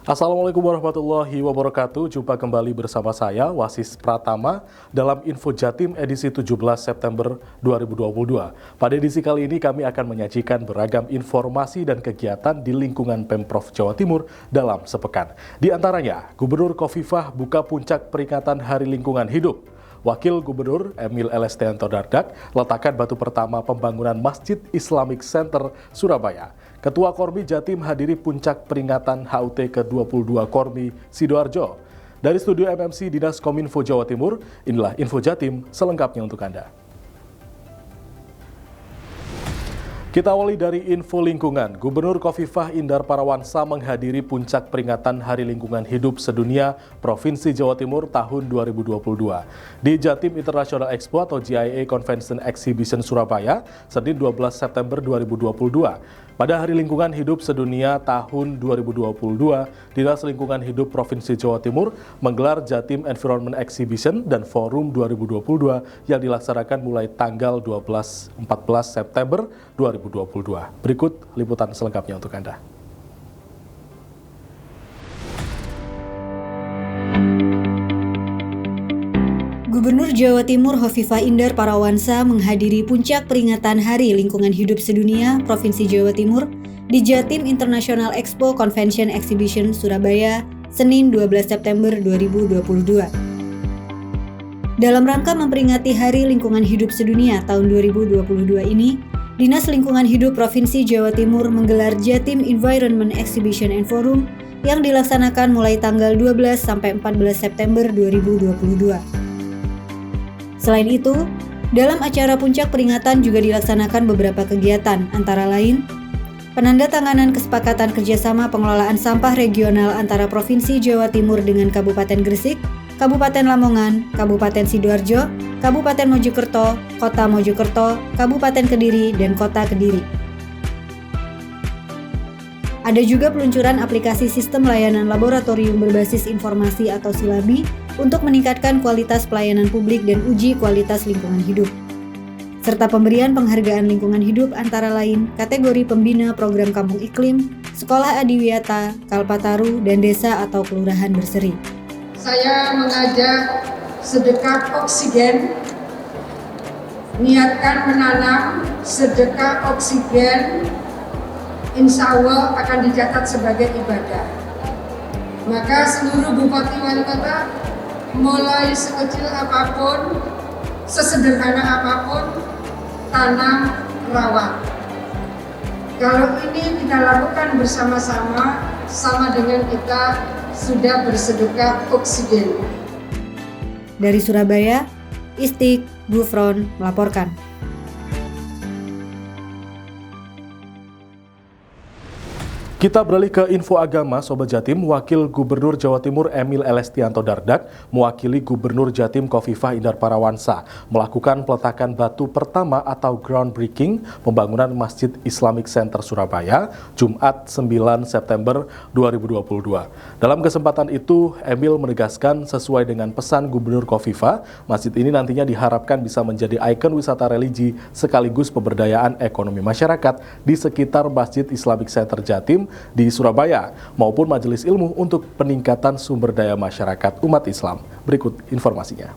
Assalamualaikum warahmatullahi wabarakatuh. Jumpa kembali bersama saya, Wasis Pratama, dalam Info Jatim edisi 17 September 2022. Pada edisi kali ini kami akan menyajikan beragam informasi dan kegiatan di lingkungan Pemprov Jawa Timur dalam sepekan. Di antaranya, Gubernur Khofifah buka puncak peringatan Hari Lingkungan Hidup. Wakil Gubernur Emil Elestianto Dardak letakkan batu pertama pembangunan Masjid Islamic Center Surabaya. Ketua Kormi Jatim hadiri puncak peringatan HUT ke-22 Kormi Sidoarjo. Dari studio MMC Dinas Kominfo Jawa Timur, inilah Info Jatim selengkapnya untuk Anda. Kita awali dari info lingkungan. Gubernur Khofifah Indar Parawansa menghadiri puncak peringatan Hari Lingkungan Hidup Sedunia Provinsi Jawa Timur tahun 2022 di Jatim International Expo atau GIA Convention Exhibition Surabaya, Senin 12 September 2022. Pada Hari Lingkungan Hidup Sedunia tahun 2022, Dinas Lingkungan Hidup Provinsi Jawa Timur menggelar Jatim Environment Exhibition dan Forum 2022 yang dilaksanakan mulai tanggal 12-14 September 2022. Berikut liputan selengkapnya untuk Anda. Gubernur Jawa Timur Khofifah Indar Parawansa menghadiri puncak peringatan Hari Lingkungan Hidup Sedunia Provinsi Jawa Timur di Jatim International Expo Convention Exhibition Surabaya, Senin 12 September 2022. Dalam rangka memperingati Hari Lingkungan Hidup Sedunia tahun 2022 ini, Dinas Lingkungan Hidup Provinsi Jawa Timur menggelar Jatim Environment Exhibition and Forum yang dilaksanakan mulai tanggal 12 sampai 14 September 2022. Selain itu, dalam acara puncak peringatan juga dilaksanakan beberapa kegiatan, antara lain penandatanganan kesepakatan kerjasama pengelolaan sampah regional antara Provinsi Jawa Timur dengan Kabupaten Gresik, Kabupaten Lamongan, Kabupaten Sidoarjo, Kabupaten Mojokerto, Kota Mojokerto, Kabupaten Kediri, dan Kota Kediri. Ada juga peluncuran aplikasi sistem layanan laboratorium berbasis informasi atau SILABI untuk meningkatkan kualitas pelayanan publik dan uji kualitas lingkungan hidup. Serta pemberian penghargaan lingkungan hidup antara lain kategori pembina program Kampung Iklim, Sekolah Adiwiyata, Kalpataru, dan Desa atau Kelurahan Berseri. Saya mengajak sedekah oksigen, niatkan menanam sedekah oksigen, insya Allah akan dicatat sebagai ibadah. Maka seluruh bupati wali kota, mulai sekecil apapun, sesederhana apapun, tanam, rawat. Kalau ini kita lakukan bersama-sama, sama dengan kita sudah bersedekah oksigen. Dari Surabaya, Istik Gufron melaporkan. Kita beralih ke info agama, Sobat Jatim. Wakil Gubernur Jawa Timur Emil Elestianto Dardak mewakili Gubernur Jatim Khofifah Indar Parawansa melakukan peletakan batu pertama atau groundbreaking pembangunan Masjid Islamic Center Surabaya, Jumat 9 September 2022. Dalam kesempatan itu, Emil menegaskan sesuai dengan pesan Gubernur Khofifah, masjid ini nantinya diharapkan bisa menjadi ikon wisata religi sekaligus pemberdayaan ekonomi masyarakat di sekitar Masjid Islamic Center Jatim di Surabaya maupun majelis ilmu untuk peningkatan sumber daya masyarakat umat Islam. Berikut informasinya.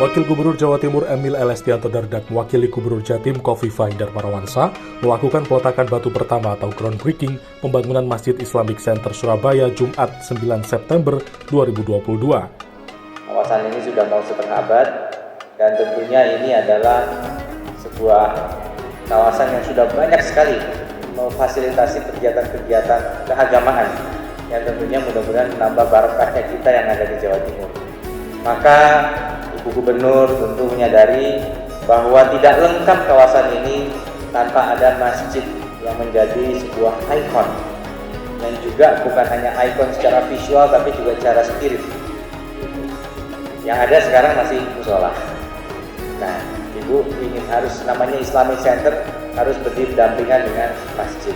Wakil Gubernur Jawa Timur Emil Elestianto Dardak mewakili Gubernur Jatim Khofifah Indar Parawansa melakukan peletakan batu pertama atau groundbreaking pembangunan Masjid Islamic Center Surabaya Jumat 9 September 2022. Kawasan ini sudah mau setengah abad dan tentunya ini adalah sebuah kawasan yang sudah banyak sekali memfasilitasi kegiatan-kegiatan keagamaan yang tentunya mudah-mudahan menambah barokahnya kita yang ada di Jawa Timur. Maka Ibu Gubernur tentu menyadari bahwa tidak lengkap kawasan ini tanpa ada masjid yang menjadi sebuah ikon, dan juga bukan hanya ikon secara visual tapi juga secara spirit. Yang ada sekarang masih musola. Nah, Ibu ingin harus namanya Islamic Center harus berdampingan dengan masjid.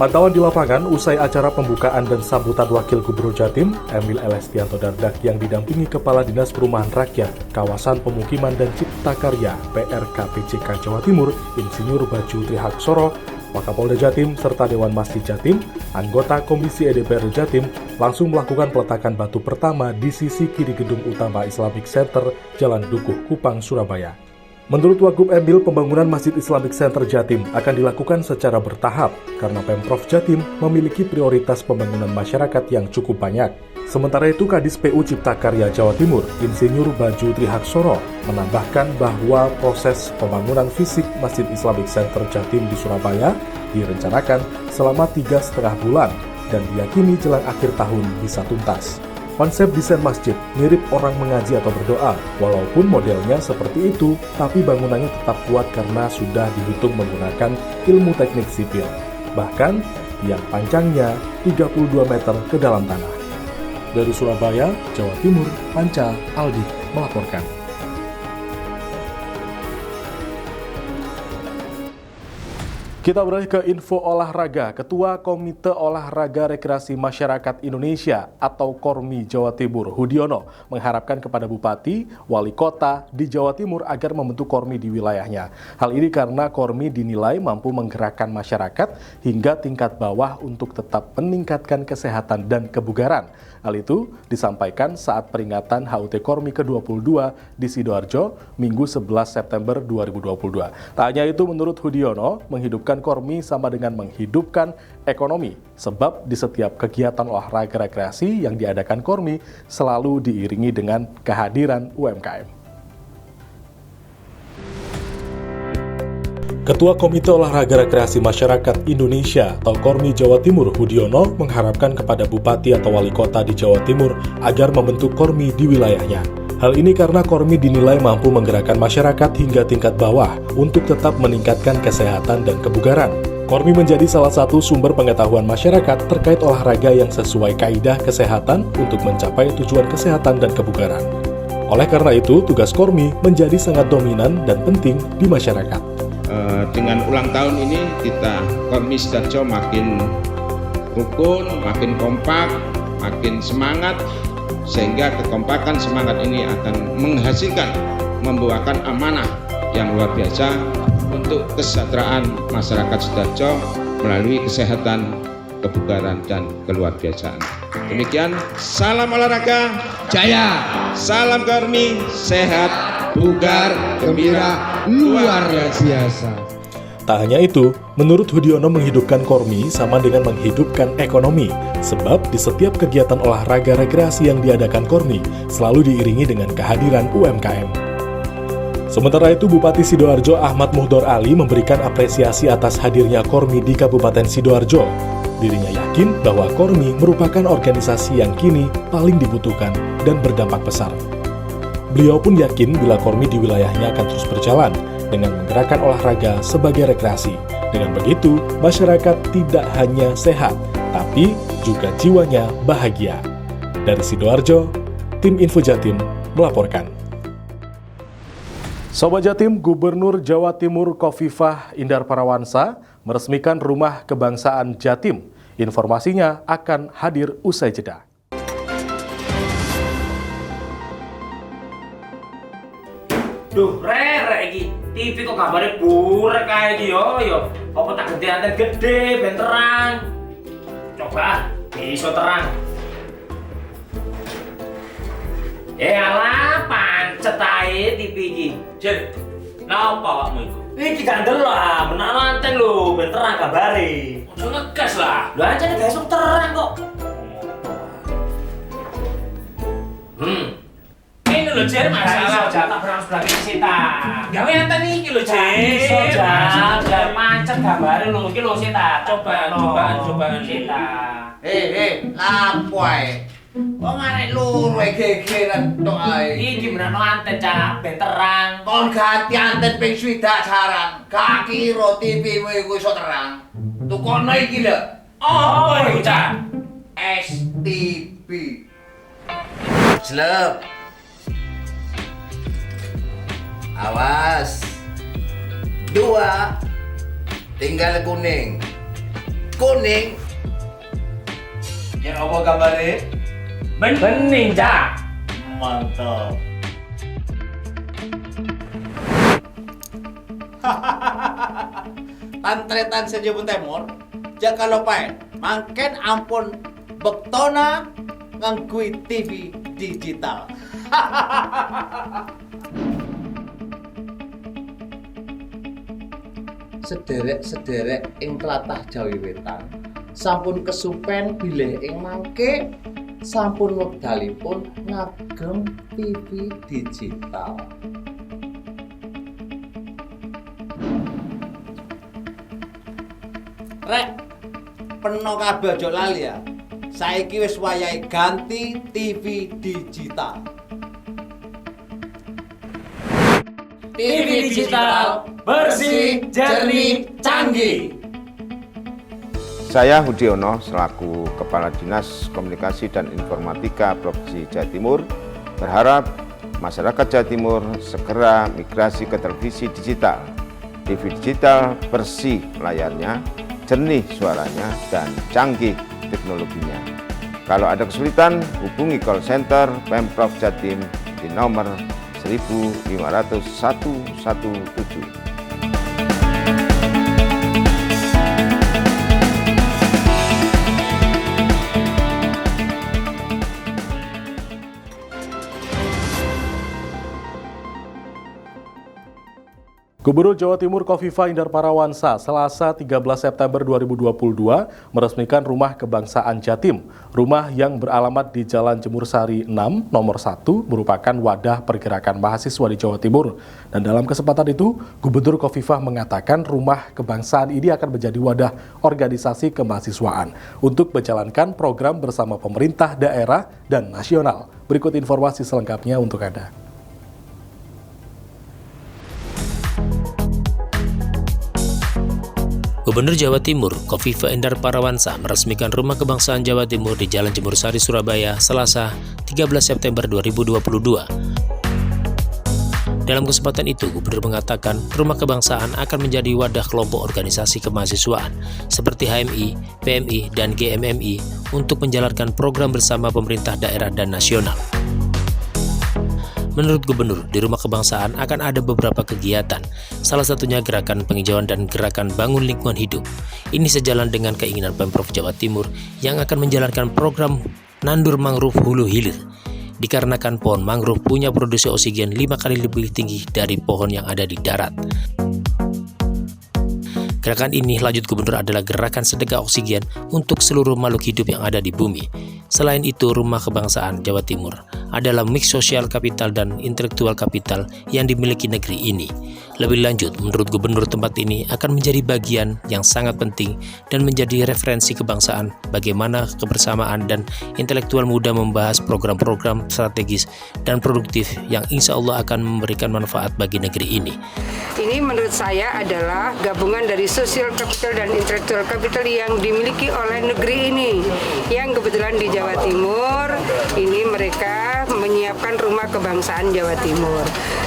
Pantauan di lapangan usai acara pembukaan dan sambutan Wakil Gubernur Jatim, Emil Elestianto Dardak yang didampingi Kepala Dinas Perumahan Rakyat, Kawasan Pemukiman dan Cipta Karya (PRKPCK) Jawa Timur, Insinyur Baju Trihaksoro, Wakapolda Jatim serta Dewan Masjid Jatim, anggota Komisi DPR Jatim langsung melakukan peletakan batu pertama di sisi kiri gedung utama Islamic Center Jalan Dukuh, Kupang, Surabaya. Menurut Wagub Emil, pembangunan Masjid Islamic Center Jatim akan dilakukan secara bertahap karena Pemprov Jatim memiliki prioritas pembangunan masyarakat yang cukup banyak. Sementara itu, Kadis PU Cipta Karya Jawa Timur, Insinyur Baju Trihaksoro, menambahkan bahwa proses pembangunan fisik Masjid Islamic Center Jatim di Surabaya direncanakan selama 3,5 bulan dan diyakini jelang akhir tahun bisa tuntas. Konsep desain masjid mirip orang mengaji atau berdoa, walaupun modelnya seperti itu, tapi bangunannya tetap kuat karena sudah dihitung menggunakan ilmu teknik sipil. Bahkan, yang panjangnya 32 meter ke dalam tanah. Dari Surabaya, Jawa Timur, Panca Aldi melaporkan. Kita beralih ke info olahraga. Ketua Komite Olahraga Rekreasi Masyarakat Indonesia atau KORMI Jawa Timur, Hudiono, mengharapkan kepada Bupati, Wali Kota di Jawa Timur agar membentuk KORMI di wilayahnya. Hal ini karena KORMI dinilai mampu menggerakkan masyarakat hingga tingkat bawah untuk tetap meningkatkan kesehatan dan kebugaran. Hal itu disampaikan saat peringatan HUT KORMI ke-22 di Sidoarjo, Minggu 11 September 2022. Tak hanya itu, menurut Hudiono, menghidupkan KORMI sama dengan menghidupkan ekonomi, sebab di setiap kegiatan olahraga rekreasi yang diadakan KORMI selalu diiringi dengan kehadiran UMKM. Ketua Komite Olahraga Rekreasi Masyarakat Indonesia atau KORMI Jawa Timur, Hudiono, mengharapkan kepada Bupati atau Wali Kota di Jawa Timur agar membentuk KORMI di wilayahnya. Hal ini karena KORMI dinilai mampu menggerakkan masyarakat hingga tingkat bawah untuk tetap meningkatkan kesehatan dan kebugaran. KORMI menjadi salah satu sumber pengetahuan masyarakat terkait olahraga yang sesuai kaidah kesehatan untuk mencapai tujuan kesehatan dan kebugaran. Oleh karena itu, tugas KORMI menjadi sangat dominan dan penting di masyarakat. Dengan ulang tahun ini kita KORMI Sidoarjo makin rukun, makin kompak, makin semangat, sehingga kekompakan semangat ini akan menghasilkan, membawakan amanah yang luar biasa untuk kesejahteraan masyarakat Sidoarjo melalui kesehatan, kebugaran, dan keluargabiasaan. Demikian, salam olahraga jaya, salam KORMI, sehat, bugar, gembira, luar biasa. Tak hanya itu, menurut Hudiono, menghidupkan KORMI sama dengan menghidupkan ekonomi, sebab di setiap kegiatan olahraga rekreasi yang diadakan KORMI selalu diiringi dengan kehadiran UMKM. Sementara itu, Bupati Sidoarjo Ahmad Muhdor Ali memberikan apresiasi atas hadirnya KORMI di Kabupaten Sidoarjo. Dirinya yakin bahwa KORMI merupakan organisasi yang kini paling dibutuhkan dan berdampak besar. Beliau pun yakin bila KORMI di wilayahnya akan terus berjalan dengan menggerakkan olahraga sebagai rekreasi. Dengan begitu, masyarakat tidak hanya sehat, tapi juga jiwanya bahagia. Dari Sidoarjo, tim Info Jatim melaporkan. Sobat Jatim, Gubernur Jawa Timur Khofifah Indar Parawansa meresmikan Rumah Kebangsaan Jatim. Informasinya akan hadir usai jeda. Duh, rere iki. TV kok gambarnya burek kayak iki yo. Apa tak ganti anten gede ben terang. Coba iso terang. Alah, pancet ae TV iki. Jer, napa awakmu iku? Iki gak ndelok, menawa anten lho, ben terang gambare. Ojo ngegas lah. Lho ancene gak iso terang kok. Ini lho Jer, masalah tak berang sebelah kiri Sita. Gawe anten iki lho Jer. Iso jar pancet gambare lho iki lho Sita. Cobaan Sita. Lapo ae? Wong arek loro gegeran tok ae. Iki menano anten Cak, ben terang. Kon ganti anten ping 7 saran. Gak kira TV-mu iku iso terang. Tukono iki lho. Apa iku Cak? STV. Slep. Awas. 2. Tinggal kuning. Kuning. Ya apa gambare? Bening Cak. Mantap. tantretan sejebun timur, jaka lopain, mangken ampun bektona ngangkui TV digital. Sederek-sederek ing tlatah Jawi Wetan sampun kesupen bilih ing mangke sampun wekdalipun ngagem TV digital. Rek, peno kabeh aja lali ya. Saiki wis wayahe ganti TV digital. TV digital bersih, jernih, canggih. Saya Hudiono selaku Kepala Dinas Komunikasi dan Informatika Provinsi Jawa Timur berharap masyarakat Jawa Timur segera migrasi ke televisi digital. TV digital bersih layarnya, jernih suaranya, dan canggih teknologinya. Kalau ada kesulitan, hubungi call center Pemprov Jatim di nomor 1500117. Gubernur Jawa Timur Khofifah Indar Parawansa Selasa 13 September 2022 meresmikan Rumah Kebangsaan Jatim. Rumah yang beralamat di Jalan Jemur Sari 6 nomor 1 merupakan wadah pergerakan mahasiswa di Jawa Timur. Dan dalam kesempatan itu, Gubernur Khofifah mengatakan Rumah Kebangsaan ini akan menjadi wadah organisasi kemahasiswaan untuk menjalankan program bersama pemerintah daerah dan nasional. Berikut informasi selengkapnya untuk Anda. Gubernur Jawa Timur Khofifah Indar Parawansa meresmikan Rumah Kebangsaan Jawa Timur di Jalan Jemur Sari, Surabaya, Selasa 13 September 2022. Dalam kesempatan itu, Gubernur mengatakan Rumah Kebangsaan akan menjadi wadah kelompok organisasi kemahasiswaan seperti HMI, PMI, dan GMMI untuk menjalankan program bersama pemerintah daerah dan nasional. Menurut Gubernur, di Rumah Kebangsaan akan ada beberapa kegiatan, salah satunya gerakan penghijauan dan gerakan bangun lingkungan hidup. Ini sejalan dengan keinginan Pemprov Jawa Timur yang akan menjalankan program nandur mangrove hulu hilir. Dikarenakan pohon mangrove punya produksi oksigen 5 kali lebih tinggi dari pohon yang ada di darat. Gerakan ini, lanjut Gubernur, adalah gerakan sedekah oksigen untuk seluruh makhluk hidup yang ada di bumi. Selain itu, Rumah Kebangsaan Jawa Timur adalah mix sosial kapital dan intelektual kapital yang dimiliki negeri ini. Lebih lanjut, menurut Gubernur, tempat ini akan menjadi bagian yang sangat penting dan menjadi referensi kebangsaan bagaimana kebersamaan dan intelektual muda membahas program-program strategis dan produktif yang insya Allah akan memberikan manfaat bagi negeri ini. Ini menurut saya adalah gabungan dari social capital dan intellectual capital yang dimiliki oleh negeri ini. Yang kebetulan di Jawa Timur, ini mereka menyiapkan Rumah Kebangsaan Jawa Timur.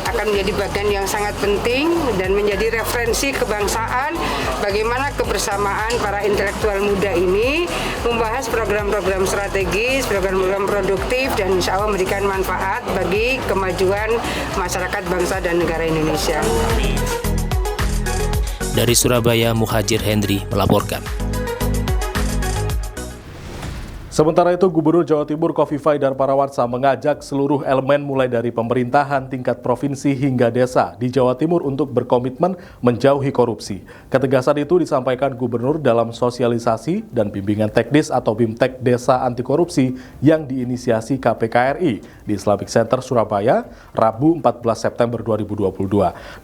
Akan menjadi bagian yang sangat penting dan menjadi referensi kebangsaan bagaimana kebersamaan para intelektual muda ini membahas program-program strategis, program-program produktif, dan insya Allah memberikan manfaat bagi kemajuan masyarakat bangsa dan negara Indonesia. Dari Surabaya, Muhajir Hendri melaporkan. Sementara itu, Gubernur Jawa Timur Khofifah Indar Parawansa mengajak seluruh elemen mulai dari pemerintahan tingkat provinsi hingga desa di Jawa Timur untuk berkomitmen menjauhi korupsi. Ketegasan itu disampaikan Gubernur dalam sosialisasi dan bimbingan teknis atau BIMTEK Desa Anti Korupsi yang diinisiasi KPK RI di Islamic Center Surabaya, Rabu 14 September 2022.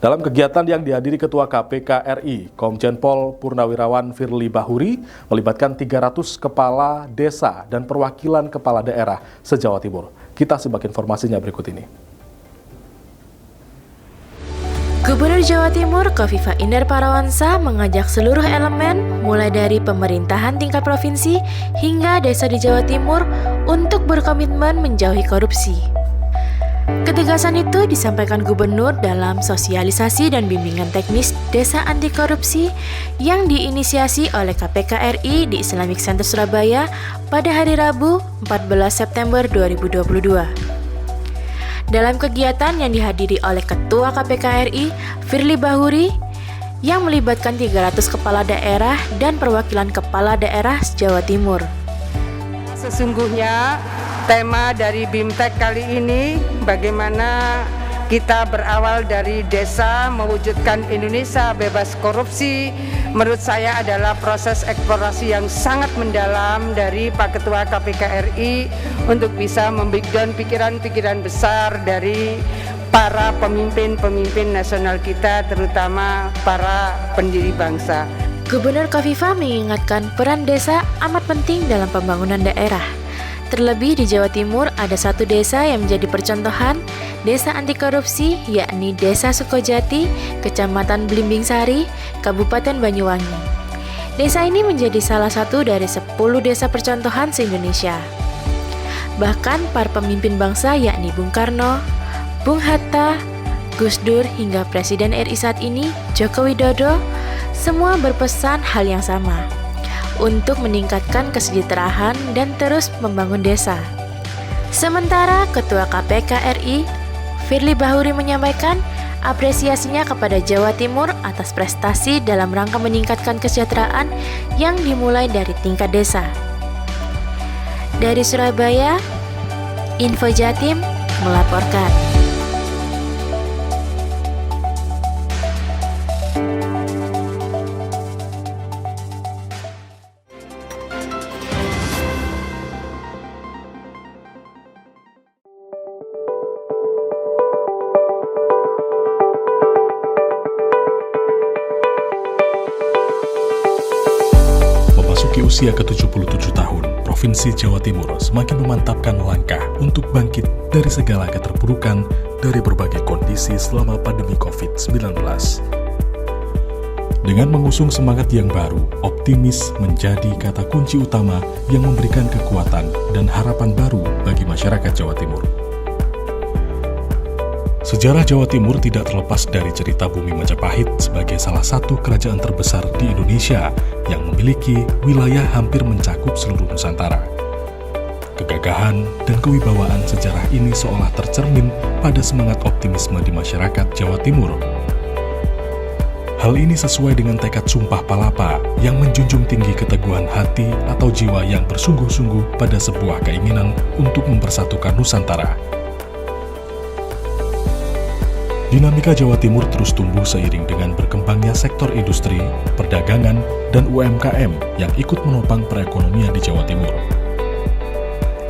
Dalam kegiatan yang dihadiri Ketua KPK RI, Komjen Pol Purnawirawan Firly Bahuri, melibatkan 300 kepala desa dan perwakilan kepala daerah se-Jawa Timur. Kita simak informasinya berikut ini. Gubernur Jawa Timur Khofifah Indar Parawansa mengajak seluruh elemen mulai dari pemerintahan tingkat provinsi hingga desa di Jawa Timur untuk berkomitmen menjauhi korupsi. Ketegasan itu disampaikan Gubernur dalam sosialisasi dan bimbingan teknis Desa Anti Korupsi yang diinisiasi oleh KPK RI di Islamic Center Surabaya pada hari Rabu 14 September 2022. Dalam kegiatan yang dihadiri oleh Ketua KPK RI, Firly Bahuri, yang melibatkan 300 kepala daerah dan perwakilan kepala daerah Jawa Timur. Sesungguhnya tema dari BIMTEK kali ini bagaimana kita berawal dari desa mewujudkan Indonesia bebas korupsi, menurut saya adalah proses eksplorasi yang sangat mendalam dari Pak Ketua KPK RI untuk bisa memberikan pikiran-pikiran besar dari para pemimpin-pemimpin nasional kita, terutama para pendiri bangsa. Gubernur Khofifah mengingatkan peran desa amat penting dalam pembangunan daerah. Terlebih di Jawa Timur ada satu desa yang menjadi percontohan desa anti korupsi, yakni Desa Sukojati, Kecamatan Blimbing Sari, Kabupaten Banyuwangi. Desa ini menjadi salah satu dari 10 desa percontohan se-Indonesia. Bahkan para pemimpin bangsa yakni Bung Karno, Bung Hatta, Gus Dur hingga Presiden RI saat ini, Joko Widodo, semua berpesan hal yang sama, untuk meningkatkan kesejahteraan dan terus membangun desa. Sementara Ketua KPK RI, Firly Bahuri menyampaikan apresiasinya kepada Jawa Timur atas prestasi dalam rangka meningkatkan kesejahteraan yang dimulai dari tingkat desa. Dari Surabaya, Info Jatim melaporkan. Memasuki usia ke-77 tahun, Provinsi Jawa Timur semakin memantapkan langkah untuk bangkit dari segala keterpurukan dari berbagai kondisi selama pandemi COVID-19. Dengan mengusung semangat yang baru, optimis menjadi kata kunci utama yang memberikan kekuatan dan harapan baru bagi masyarakat Jawa Timur. Sejarah Jawa Timur tidak terlepas dari cerita Bumi Majapahit sebagai salah satu kerajaan terbesar di Indonesia yang memiliki wilayah hampir mencakup seluruh Nusantara. Kegagahan dan kewibawaan sejarah ini seolah tercermin pada semangat optimisme di masyarakat Jawa Timur. Hal ini sesuai dengan tekad Sumpah Palapa yang menjunjung tinggi keteguhan hati atau jiwa yang bersungguh-sungguh pada sebuah keinginan untuk mempersatukan Nusantara. Dinamika Jawa Timur terus tumbuh seiring dengan berkembangnya sektor industri, perdagangan, dan UMKM yang ikut menopang perekonomian di Jawa Timur.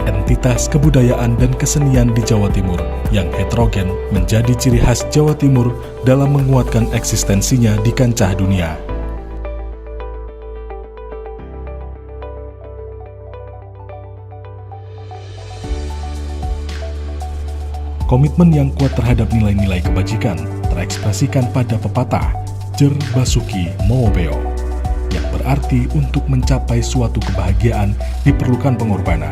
Entitas kebudayaan dan kesenian di Jawa Timur yang heterogen menjadi ciri khas Jawa Timur dalam menguatkan eksistensinya di kancah dunia. Komitmen yang kuat terhadap nilai-nilai kebajikan terekspresikan pada pepatah Jer Basuki Mowobeo, yang berarti untuk mencapai suatu kebahagiaan diperlukan pengorbanan.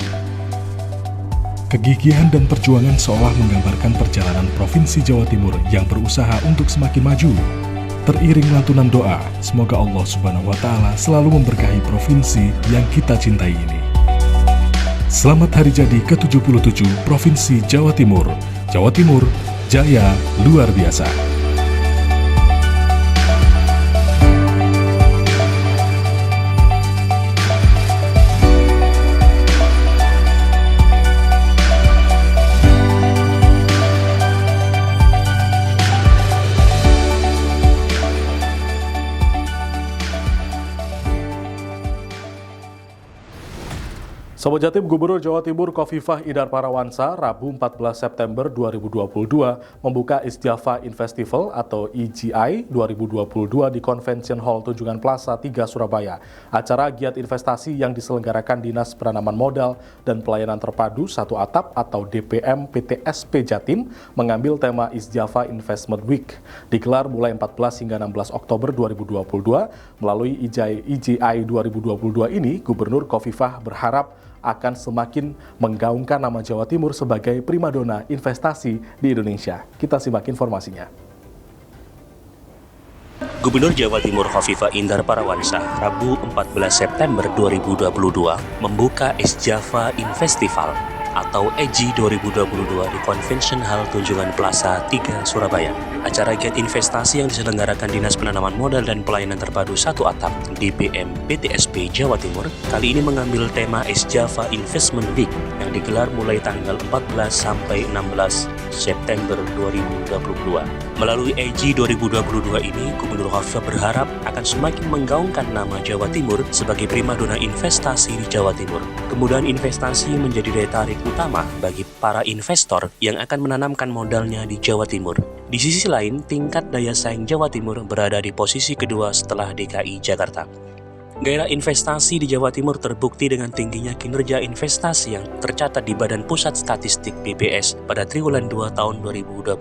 Kegigihan dan perjuangan seolah menggambarkan perjalanan Provinsi Jawa Timur yang berusaha untuk semakin maju. Teriring lantunan doa, semoga Allah Subhanahu wa Ta'ala selalu memberkahi provinsi yang kita cintai ini. Selamat hari jadi ke-77 Provinsi Jawa Timur. Jawa Timur, jaya luar biasa. Sobat Jatim, Gubernur Jawa Timur Khofifah Indar Parawansa Rabu 14 September 2022 membuka Isjava Infestival atau IGI 2022 di Convention Hall Tunjungan Plaza 3 Surabaya. Acara giat investasi yang diselenggarakan Dinas Penanaman Modal dan Pelayanan Terpadu Satu Atap atau DPM PTSP Jatim mengambil tema Isjava Investment Week. Digelar mulai 14 hingga 16 Oktober 2022. Melalui IGI 2022 ini, Gubernur Khofifah berharap akan semakin menggaungkan nama Jawa Timur sebagai primadona investasi di Indonesia. Kita simak informasinya. Gubernur Jawa Timur Khofifah Indar Parawansa Rabu 14 September 2022 membuka Isjava Infestival atau EJI 2022 di Convention Hall Tunjungan Plaza 3 Surabaya. Acara giat investasi yang diselenggarakan Dinas Penanaman Modal dan Pelayanan Terpadu Satu Atap DPM BTSP Jawa Timur kali ini mengambil tema East Java Investment Week yang digelar mulai tanggal 14 sampai 16 September 2022. Melalui EJI 2022 ini, Gubernur Khofifah berharap akan semakin menggaungkan nama Jawa Timur sebagai primadona investasi di Jawa Timur. Kemudahan investasi menjadi daya tarik utama bagi para investor yang akan menanamkan modalnya di Jawa Timur. Di sisi lain, tingkat daya saing Jawa Timur berada di posisi kedua setelah DKI Jakarta. Gairah investasi di Jawa Timur terbukti dengan tingginya kinerja investasi yang tercatat di Badan Pusat Statistik BPS pada triwulan 2 tahun 2022.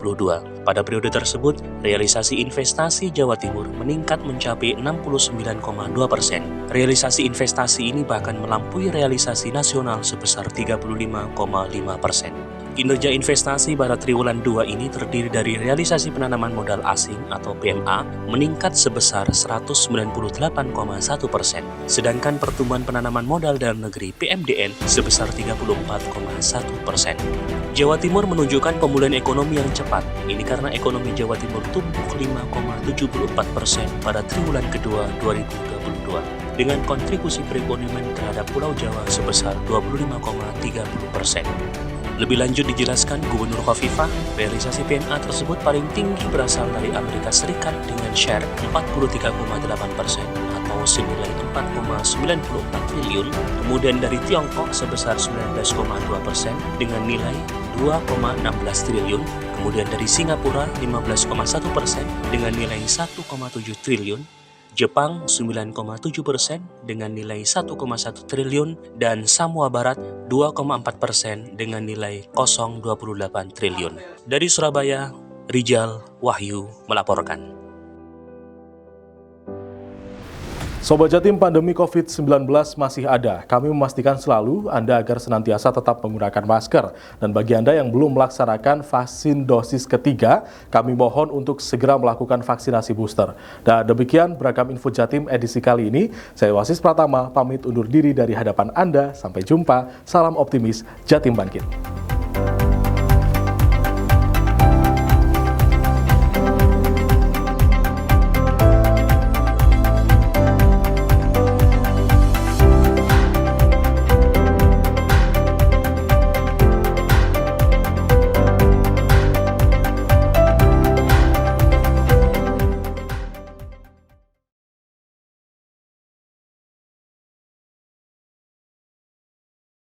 Pada periode tersebut, realisasi investasi Jawa Timur meningkat mencapai 69,2%. Realisasi investasi ini bahkan melampaui realisasi nasional sebesar 35,5%. Kinerja investasi pada triwulan 2 ini terdiri dari realisasi penanaman modal asing atau PMA meningkat sebesar 198,1%, sedangkan pertumbuhan penanaman modal dalam negeri PMDN sebesar 34,1%. Jawa Timur menunjukkan pemulihan ekonomi yang cepat. Ini karena ekonomi Jawa Timur tumbuh 5,74% pada triwulan kedua 2022 dengan kontribusi perekonomian terhadap Pulau Jawa sebesar 25,30%. Lebih lanjut dijelaskan Gubernur Khofifah, realisasi PMA tersebut paling tinggi berasal dari Amerika Serikat dengan share 43,8% atau senilai 4,94 triliun, kemudian dari Tiongkok sebesar 19,2% dengan nilai 2,16 triliun, kemudian dari Singapura 15,1% dengan nilai 1,7 triliun, Jepang 9,7% dengan nilai 1,1 triliun, dan Samoa Barat 2,4% dengan nilai 0,28 triliun. Dari Surabaya, Rijal Wahyu melaporkan. Sobat Jatim, pandemi COVID-19 masih ada. Kami memastikan selalu Anda agar senantiasa tetap menggunakan masker. Dan bagi Anda yang belum melaksanakan vaksin dosis ketiga, kami mohon untuk segera melakukan vaksinasi booster. Dan demikian beragam info Jatim edisi kali ini. Saya Wasis Pratama, pamit undur diri dari hadapan Anda. Sampai jumpa, salam optimis, Jatim Bangkit.